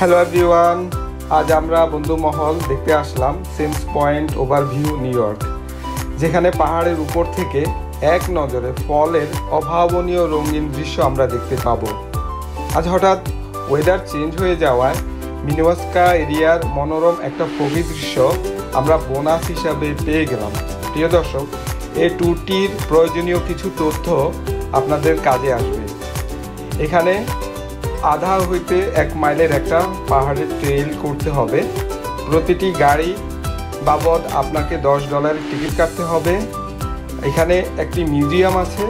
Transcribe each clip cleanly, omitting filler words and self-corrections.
Hello everyone, আজ আমরা বন্ধু মহল দেখতে আসলাম Sam's point overview New York, যেখানে পাহাড়ের উপর থেকে এক নজরে ফলের অভাবনীয় রঙিন দৃশ্য আমরা দেখতে পাবো। আজ হঠাৎ ওয়েদার চেঞ্জ হয়ে যাওয়ায় মিনেওয়াস্কা এরিয়ার মনোরম একটা ফগি দৃশ্য আমরা বোনাস হিসাবে পেয়ে গেলাম। প্রিয় দর্শক, এই ট্যুরটির প্রয়োজনীয় কিছু তথ্য আপনাদের কাজে আসবে। এখানে আধা হইতে 1 মাইলের একটা পাহাড়ের ট্রেইল করতে হবে। প্রতিটি গাড়ি বাবদ আপনাকে $10 টিকিট কাটতে হবে। এখানে একটি মিউজিয়াম আছে।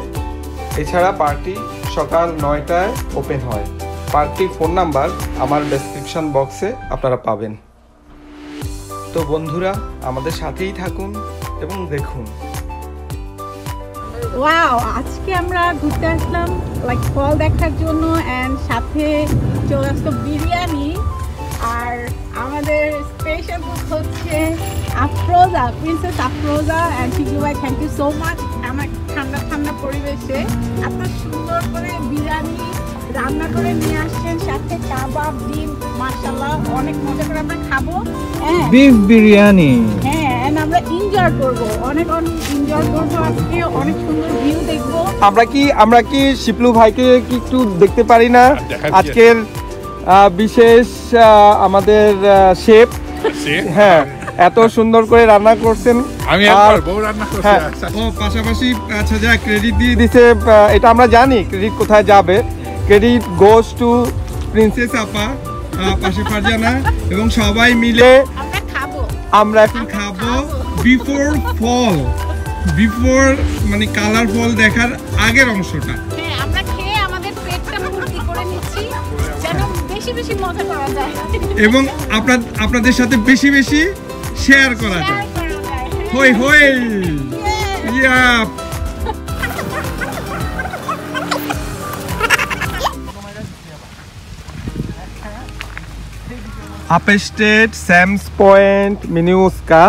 এছাড়া পার্কটি সকাল 9টায় ওপেন হয়। পার্কটির ফোন নাম্বার আমার ডেসক্রিপশন বক্সে আপনারা পাবেন। তো বন্ধুরা, আমাদের সাথেই থাকুন এবং দেখুন। ওয়াও, আজকে আমরা ঘুরতে আসলাম লাইক ফল দেখার জন্য, এন্ড সাথে চলে আসলো বিরিয়ানি। আর আমাদের স্পেশাল কুক হচ্ছে Afroza, princess Afroza. And thank you ভাই, থ্যাংক ইউ সো মাচ। আমার ঠান্ডা ঠান্ডা পরিবেশে এত সুন্দর করে বিরিয়ানি রান্না করে নিয়ে আসছেন, সাথে কাবাব, ডিম। মাশাআল্লাহ, অনেক মজা করে আমরা খাবো। বিফ বিরিয়ানি। হ্যাঁ, এন্ড আমরা এনজয় করব, অনেক এনজয় করব। আজকে অনেক সুন্দর ভিউ দেখবো। আমরা কি শিপলু ভাইকে কি একটু দেখতে পারি না? আজকের বিশেষ আমাদের শেফ। হ্যাঁ, এত সুন্দর করে রান্না করছেন। আমি একবার বউ রান্না করছি। ও পাশাপাশি আচ্ছা, যা ক্রেডিট দিয়ে দিছে, এটা আমরা জানি ক্রেডিট কোথায় যাবে। ক্রেডিট গোজ টু প্রিন্সেস আপা, পাশে ফারজানা, এবং সবাই মিলে আমরা এখন খাবো বিফোর ফল, বিফোর মানে কালার ফল দেখার আগের অংশটা। হ্যাঁ, আমরা খেয়ে আমাদের পেটটা ভর্তি করে নিচ্ছি যেন বেশি বেশি মজা করা যায় এবং আপনাদের সাথে বেশি বেশি শেয়ার করা যায়। হই হই ইয়া। Upstate Sam's point, Minnewaska,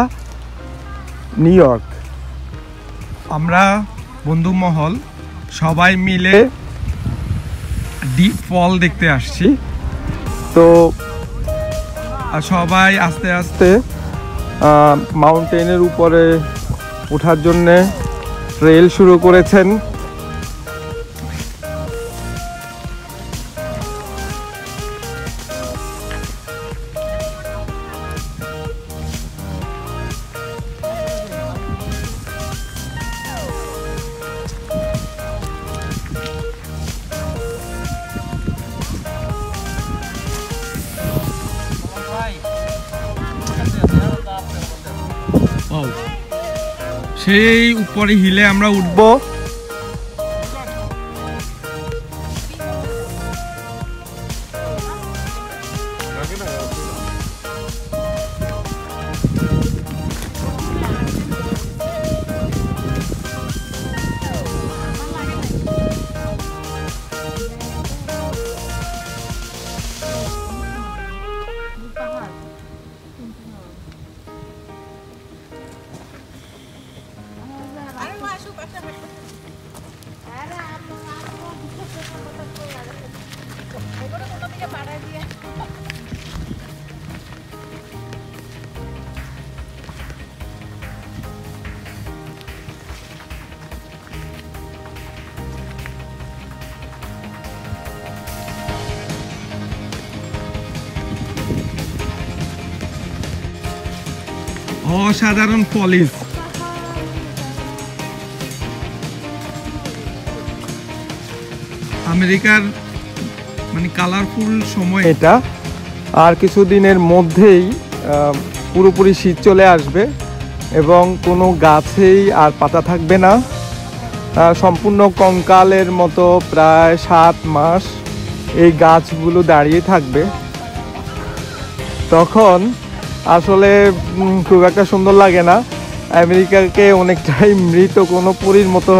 New York. আমরা বন্ধু মহল সবাই মিলে ডিপ ফল দেখতে আসছি। তো সবাই আস্তে আস্তে মাউন্টেনের উপরে ওঠার জন্যে ট্রেল শুরু করেছেন। সেই উপরে হিলে আমরা উঠবো। অসাধারণ ফলিজ। আমেরিকার মানে কালারফুল সময় এটা। আর কিছুদিনের মধ্যেই পুরোপুরি শীত চলে আসবে এবং কোনো গাছেই আর পাতা থাকবে না। সম্পূর্ণ কঙ্কালের মতো প্রায় 7 মাস এই গাছগুলো দাঁড়িয়ে থাকবে। তখন আসলে খুব একটা সুন্দর লাগে না। আমেরিকাকে অনেকটাই মৃত কোনো পুরীর মতো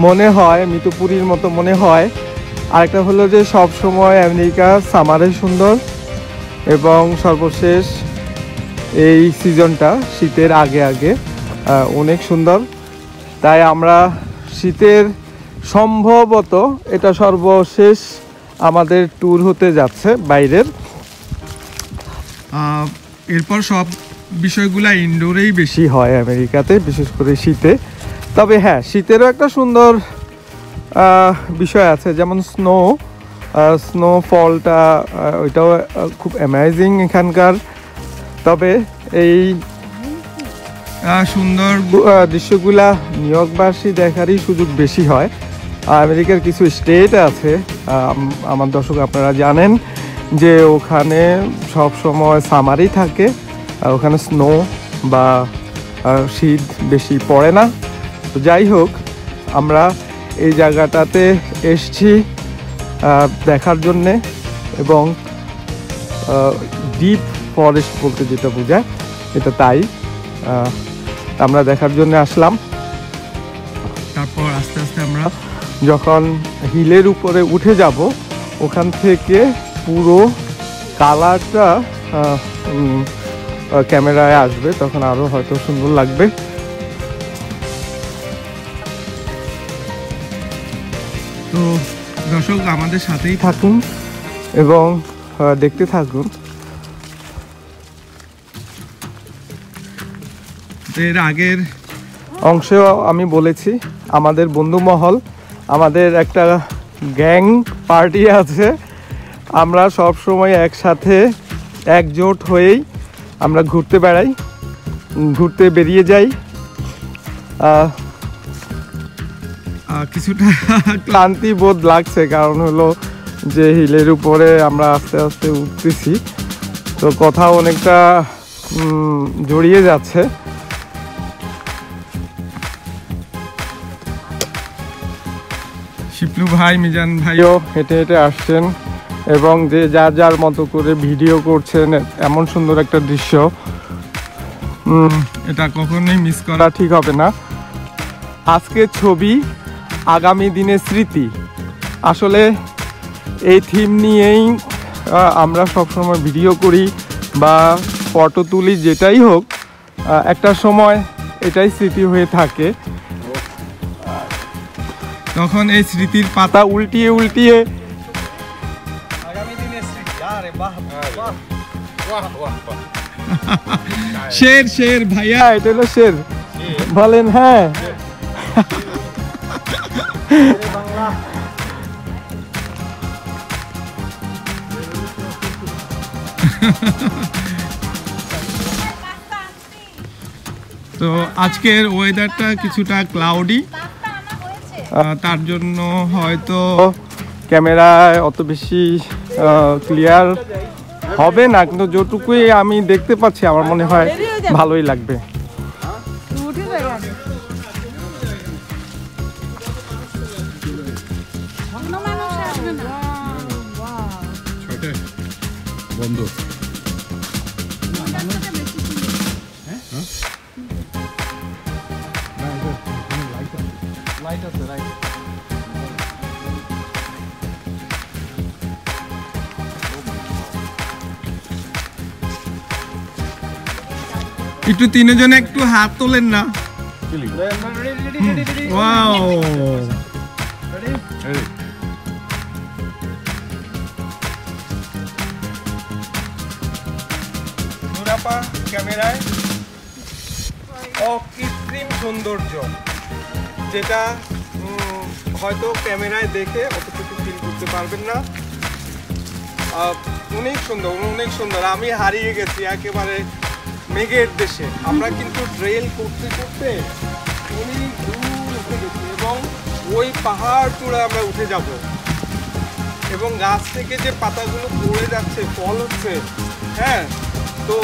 মনে হয়, মৃতপুরীর মতো মনে হয়। আরেকটা হলো যে সব সময় আমেরিকা সামারে সুন্দর এবং সর্বশেষ এই সিজনটা শীতের আগে আগে অনেক সুন্দর। তাই আমরা শীতের সম্ভবত এটা সর্বশেষ আমাদের ট্যুর হতে যাচ্ছে বাইরের। এরপর সব বিষয়গুলো ইনডোরেই বেশি হয় আমেরিকাতে, বিশেষ করে শীতে। তবে হ্যাঁ, শীতেরও একটা সুন্দর বিষয় আছে, যেমন স্নোফলটা, ওইটাও খুব অ্যামেজিং এখানকার। তবে এই সুন্দর দৃশ্যগুলা নিউ ইয়র্কবাসী দেখারই সুযোগ বেশি হয়। আমেরিকার কিছু স্টেট আছে, আমার দর্শক আপনারা জানেন যে ওখানে সব সময় সামারই থাকে, ওখানে স্নো বা শীত বেশি পড়ে না। তো যাই হোক, আমরা এই জায়গাটাতে এসছি দেখার জন্যে, এবং ডিপ ফরেস্ট বলতে যেটা বোঝায় এটা তাই, আমরা দেখার জন্য আসলাম। তারপর আস্তে আস্তে আমরা যখন হিলের উপরে উঠে যাব, ওখান থেকে পুরো কালারটা ক্যামেরায় আসবে, তখন আরও হয়তো সুন্দর লাগবে। তো দর্শক আমাদের সাথেই থাকুন এবং দেখতে থাকুন। এর আগের অংশেও আমি বলেছি, আমাদের বন্ধু মহল, আমাদের একটা গ্যাং পার্টি আছে। আমরা সব সময় একসাথে একজোট হয়েই আমরা ঘুরতে বেরিয়ে যাই। কিছুটা ক্লান্তি বোধ লাগছে, কারণ হলো যে হিলের উপরে আমরা আস্তে আস্তে উঠতেছি, তো কথা অনেকটা জড়িয়ে যাচ্ছে। শিপলু ভাই, মিজান ভাইও হেঁটে হেঁটে আসছেন, এবং যে যার মতো করে ভিডিও করছেন। এমন সুন্দর একটা দৃশ্য, এটা কখনোই মিস করা ঠিক হবে না। আজকের ছবি, আগামী দিনের স্মৃতি, আসলে এই থিম নিয়েই আমরা সবসময় ভিডিও করি বা ফটো তুলি, যেটাই হোক একটা সময় এটাই স্মৃতি হয়ে থাকে। তখন এই স্মৃতির পাতা উল্টিয়ে উল্টিয়ে আগামী দিনের স্মৃতি। আরে বাহ বাহ, শের ভাইয়া, এটা হলো শের বলেন। হ্যাঁ, তো আজকের ওয়েদারটা কিছুটা ক্লাউডি, তার জন্য হয়তো ক্যামেরায় অত বেশি ক্লিয়ার হবে না, কিন্তু যেটুকুই আমি দেখতে পাচ্ছি আমার মনে হয় ভালোই লাগবে। বন্ধ একটু তিনজনে একটু হাত তোলেন না। ওয়াও, নুরাপা ক্যামেরায় অকৃত্রিম সৌন্দর্য, যেটা হয়তো ক্যামেরায় দেখে অতটুকু ফিল করতে পারবেন না। অনেক সুন্দর। আমি হারিয়ে গেছি একেবারে মেঘের দেশে। আমরা কিন্তু ট্রেল করতে করতে অনেক দূর উঠে গেছি, এবং ওই পাহাড় চূড়া আমরা উঠে যাব, এবং গাছ থেকে যে পাতাগুলো পড়ে যাচ্ছে, ফল হচ্ছে, হ্যাঁ, তো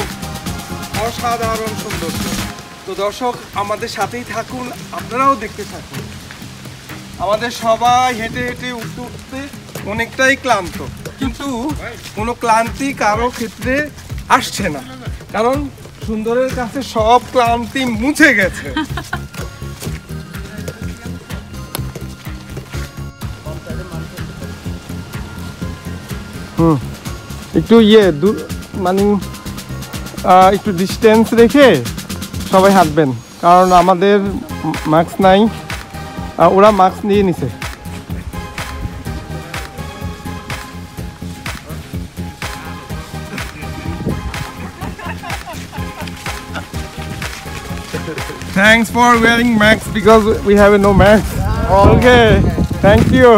অসাধারণ সৌন্দর্য। তো দর্শক আমাদের সাথেই থাকুন, আপনারাও দেখতে থাকুন। আমাদের সবাই হেঁটে হেঁটে উঠতে উঠতে অনেকটাই ক্লান্ত, কিন্তু কোনো ক্লান্তি কারো ক্ষেত্রে আসছে না, কারণ সুন্দরের কাছে সব ক্লান্তি মুছে গেছে। একটু মানে একটু ডিস্টেন্স রেখে সবাই হাঁটবেন, কারণ আমাদের মাস্ক নাই, ওরা মাস্ক নিয়ে নিছে। Thanks for wearing mask because we have no mask. Okay, thank you.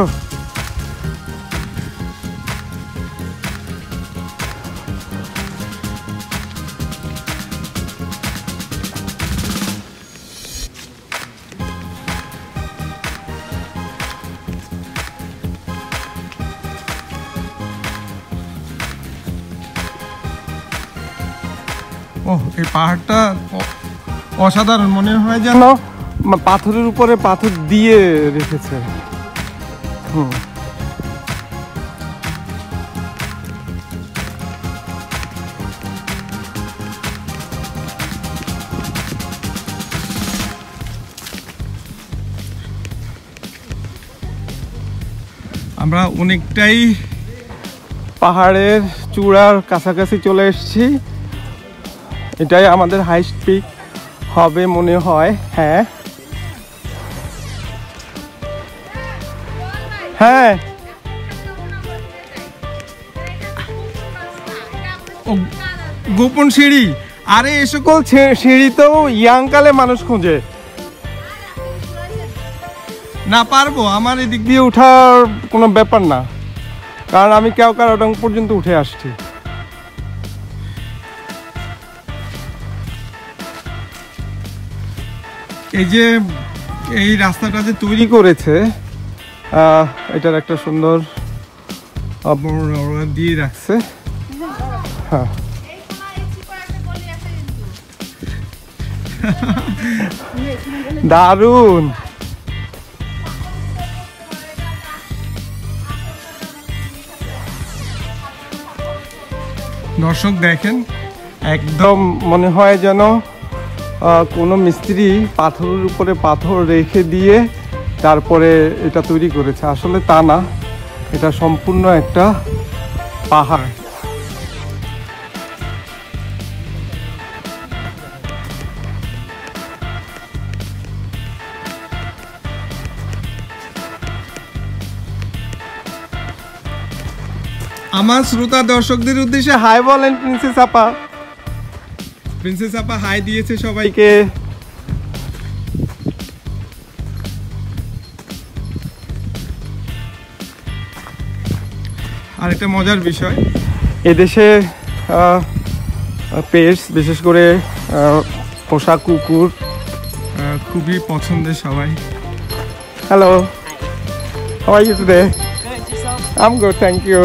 এই পাহাড়টা অসাধারণ, মনে হয় যেন পাথরের উপরে পাথর দিয়ে রেখেছে। আমরা অনেকটাই পাহাড়ের চূড়ার কাছাকাছি চলে এসেছি। এটাই আমাদের হাইস্ট পিক হবে মনে হয়। হ্যাঁ হ্যাঁ, গোপন সিঁড়ি। আরে এ সকল সিঁড়ি তো ইয়াংকালে মানুষ খোঁজে না। পারবো, আমার এদিক দিয়ে ওঠার কোনো ব্যাপার না, কারণ আমি কেওকারডং পর্যন্ত উঠে আসছি। এই যে এই রাস্তাটা যে তৈরি করেছে, এটার একটা সুন্দর দিয়ে রাখছে। হ্যাঁ, দারুণ। দর্শক দেখেন, একদম মনে হয় যেন কোনো মিস্ত্রি পাথরের উপরে পাথর রেখে দিয়ে তারপরে এটা তৈরি করেছে। আসলে তা না, এটা সম্পূর্ণ একটা পাহাড়। আমার শ্রোতা দর্শকদের উদ্দেশ্যে হাই বলেন প্রিন্সেস আপা। প্রিন্সেস আপা হাই দিয়েছে সবাইকে। আর একটা মজার বিষয়, এদেশে পেটস, বিশেষ করে পোষা কুকুর খুবই পছন্দের সবাই। Hello, how are you today? I'm good, thank you.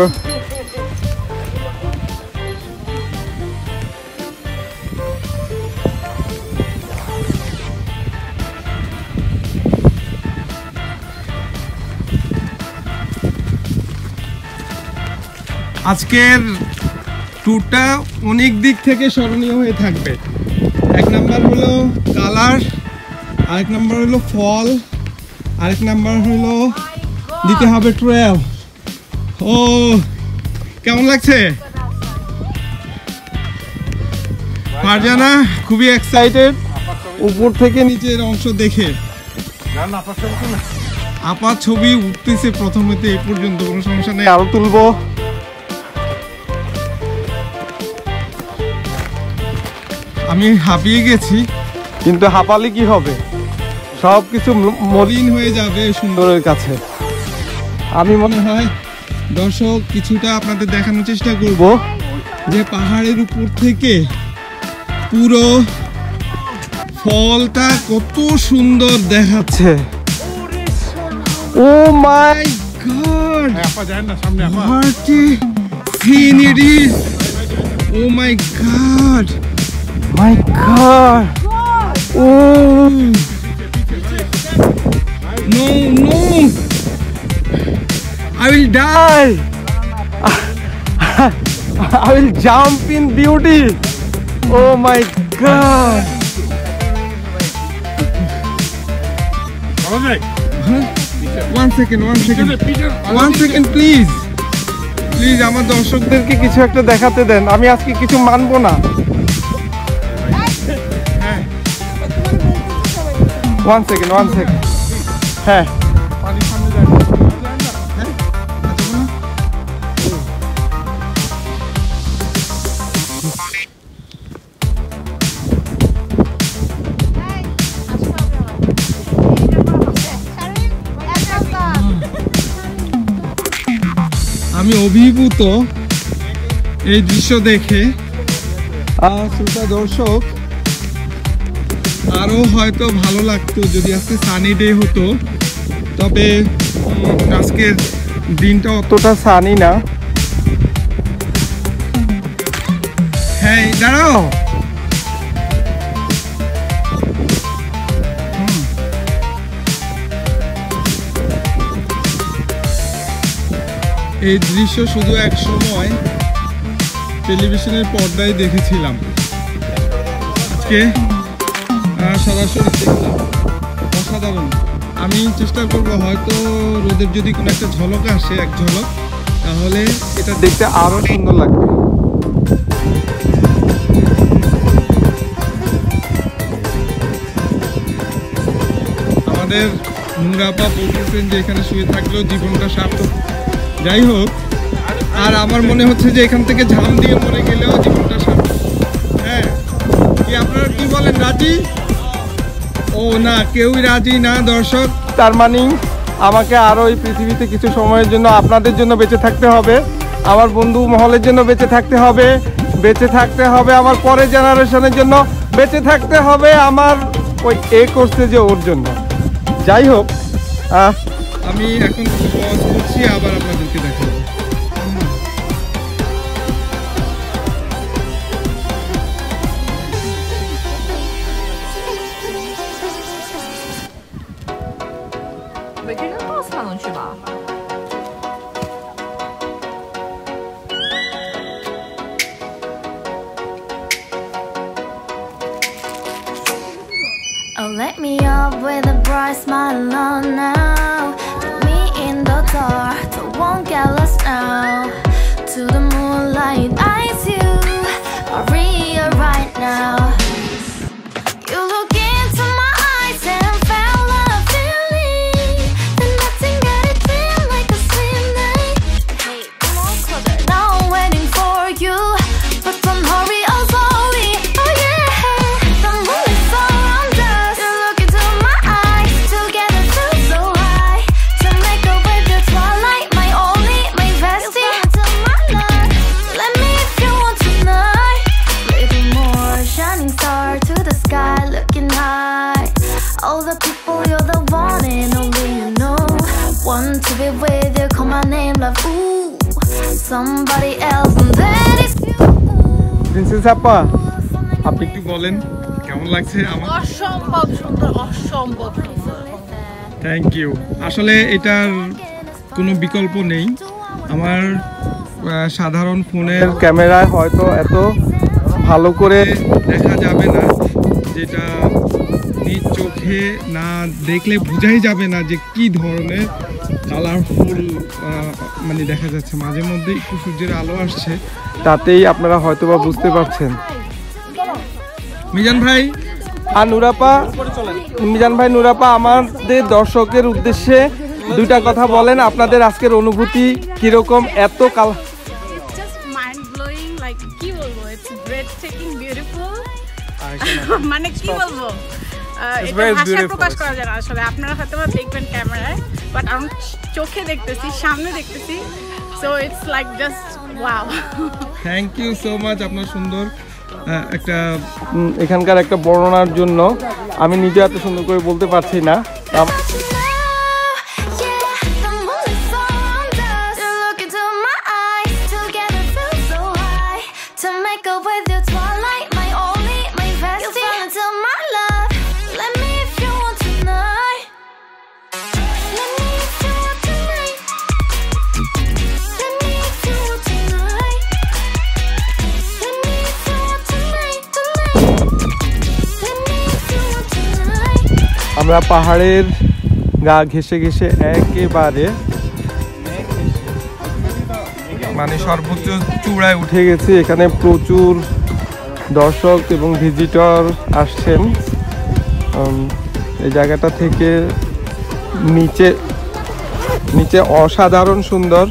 আজকের ট্যুরটা অনেক দিক থেকে স্মরণীয় হয়ে থাকবে। এক নাম্বার হলো কালার, আরেক নাম্বার হলো ফল, আরেক নাম্বার হলো দিতে হবে ট্রেল। ও কেমন লাগছে ফারজানা? খুবই এক্সাইটেড উপর থেকে নিচের অংশ দেখে। আপা ছবি উঠতেছে প্রথমেতে এই পর্যন্ত, কোনো সমস্যা নেই, আরো তুলবো। আমি হাঁপিয়ে গেছি, কিন্তু হাঁপালে কি হবে, সব কিছু মলিন হয়ে যাবে সুন্দরের কাছে। আমি মনে হয় দর্শক কিছুটা আপনাদের দেখানোর চেষ্টা করব যে পাহাড়ের উপর থেকে পুরো ফলটা কত সুন্দর দেখাচ্ছে। ও মাই গড, আপা যায় না সামনে, আপা what a scene it is. Oh my god, my god. Oh no, no, I will die. I will jump in beauty. Oh my god. One second please. Please আমার দর্শকদেরকে কিছু একটা দেখাতে দেন, আমি আজকে কিছু মানবো না। One second. হ্যাঁ, আমি অভিভূত এই দৃশ্য দেখে। শ্রোতা দর্শক, আরও হয়তো ভালো লাগতো যদি আজকে সানি ডে হতো, তবে আজকের দিনটা অতটা সানি না। হ্যাঁ দাঁড়াও, এই দৃশ্য শুধু এক সময় টেলিভিশনের পর্দায় দেখেছিলাম, আজকে সরাসরি দেখলাম। অসাধারণ। আমি চেষ্টা করবো, হয়তো রোদের যদি কোনো একটা ঝলক আসে, এক ঝলক, তাহলে এটা দেখতে আরো সুন্দর লাগবে। আমাদের নুরাপা বলতেছেন যে এখানে শুয়ে থাকলেও জীবনটা সার্থক। যাই হোক, আর আমার মনে হচ্ছে যে এখান থেকে ঝাম দিয়ে মরে গেলেও জীবনটা সার্থক। হ্যাঁ, কি আপনারা কি বলেন, রাজি? ও না, কেউই রাজি না দর্শক। তার মানে আমাকে আরও এই পৃথিবীতে কিছু সময়ের জন্য আপনাদের জন্য বেঁচে থাকতে হবে, আমার বন্ধু মহলের জন্য বেঁচে থাকতে হবে, বেঁচে থাকতে হবে আমার পরের জেনারেশনের জন্য, বেঁচে থাকতে হবে আমার ওই করছে যে ওর জন্য। যাই হোক, আমি এখন পজ করছি, আবার আপনাদেরকে দেখাবো। Oh, let me up with a bright smile on now. Put me in the dark, so won't get lost now. To the moonlight, eyes you are real right now. You look into my eyes and felt a feeling, and nothing got it feel like a slim night. Hey, come on closer, now I'm waiting for you, but don't hurry, oh slowly. Oh yeah, the moon is around us. You look into my eyes, together feel so high. To make up with the twilight, my only, my bestie. To my love, let me if you want tonight. Little more shining star to the sky, looking high. All the people, you're the one and only you know. Want to be with you, call my name, love. Ooh, somebody else, and that is you. Princess আপা, আপনি একটু বলেন কেমন লাগছে আমার? অসম্ভব সুন্দর, অসম্ভব সুন্দর। Thank you. আসলে এটার কোনো বিকল্প নেই। আমার সাধারণ ফোনের ক্যামেরায় হয়তো এত ভালো করে দেখা যাবে না, যেটা নিজ চোখে না দেখলে বোঝাই যাবে না যে কি ধরনের কালারফুল মানে দেখা যাচ্ছে। মাঝে মধ্যে একটু সূর্যের আলো আসছে, তাতেই আপনারা হয়তো বা বুঝতে পারছেন। মিজান ভাই আর নুরাপা, মিজান ভাই নুরাপা, আমাদের দর্শকের উদ্দেশ্যে দুইটা কথা বলেন। আপনাদের আজকের অনুভূতি কিরকম? এত colour, just mind blowing, like কি বলবো, ইটস ব্রেথ টেকিং বিউটিফুল। মানে কি বলবো, এটা ভাষায় প্রকাশ করা যায় না আসলে। আপনারা হয়তো দেখবেন ক্যামেরায়, বাট আমি চোখে দেখতেছি, সামনে দেখতেছি, so it's like just wow. Thank you so much আপনার সুন্দর একটা এখানকার একটা বর্ণনার জন্য। আমি নিজে এত সুন্দর করে বলতে পারছি না। আমরা পাহাড়ের গা ঘেঁষে ঘেঁষে একেবারে মানে সর্বোচ্চ চূড়ায় উঠে গেছি। এখানে প্রচুর দর্শক এবং ভিজিটর আসছেন। এই জায়গাটা থেকে নিচে নিচে অসাধারণ সুন্দর।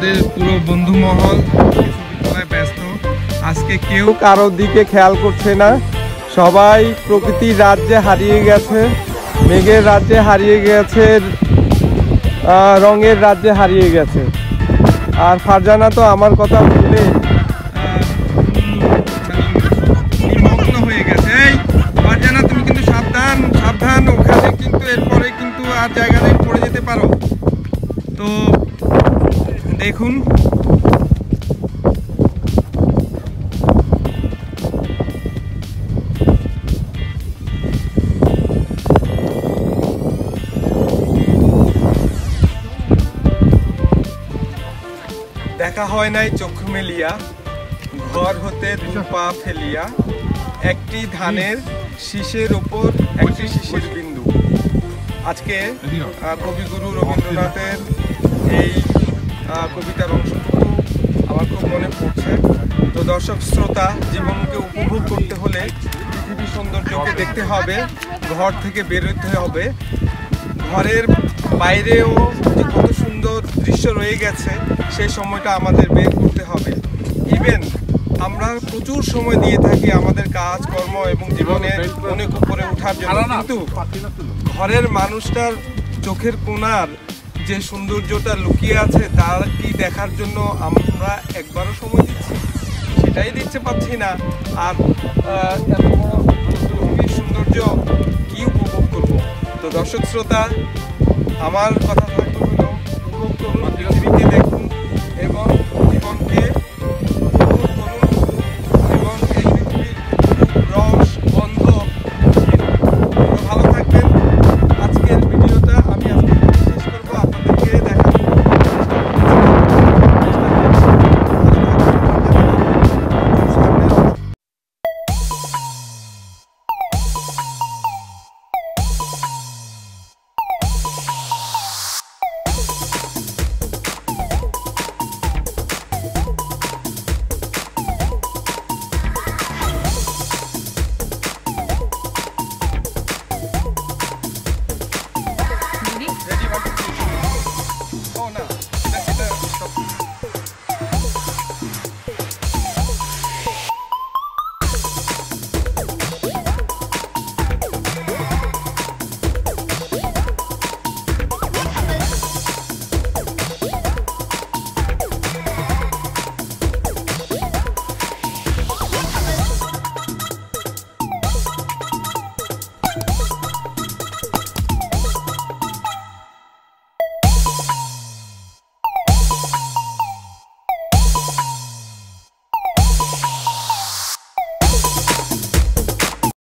আমাদের পুরো বন্ধু মহল ব্যস্ত। আজকে কেউ কারোর দিকে খেয়াল করছে না, সবাই প্রকৃতির রাজ্যে হারিয়ে গেছে, মেঘের রাজ্যে হারিয়ে গেছে, রঙের রাজ্যে হারিয়ে গেছে। আর ফারজানা তো আমার কথা বলে নিমগ্ন হয়ে গেছে। এই ফারজানা, তুমি কিন্তু সাবধান সাবধান, ওখানে কিন্তু এরপরে কিন্তু আর জায়গা নেই, পড়ে যেতে পারো। তো দেখুন দেখা হয় নাই চক্ষু মেলিয়া, ঘর হতে দু পা ফেলিয়া, একটি ধানের শীষের ওপর একটি শীষের বিন্দু। আজকে কবিগুরু রবীন্দ্রনাথের এই কবিতার অংশটুকু আমার খুব মনে পড়ছে। তো দর্শক শ্রোতা, জীবনকে উপভোগ করতে হলে পৃথিবীর সৌন্দর্যকে দেখতে হবে, ঘর থেকে বেরোতে হবে। ঘরের বাইরেও যে কত সুন্দর দৃশ্য রয়ে গেছে সেই সময়টা আমাদের বের করতে হবে। ইভেন আমরা প্রচুর সময় দিয়ে থাকি আমাদের কাজকর্ম এবং জীবনে অনেক উপরে ওঠার জন্য, কিন্তু ঘরের মানুষটার চোখের কোণার যে সৌন্দর্যটা লুকিয়ে আছে তার কি দেখার জন্য আমরা একবারও সময় দিচ্ছি? সেটাই দিতে পারছি না। আর সৌন্দর্য কি উপভোগ করব? তো দর্শক শ্রোতা, আমার কথা থাকতে হলো উপভোগ করুন।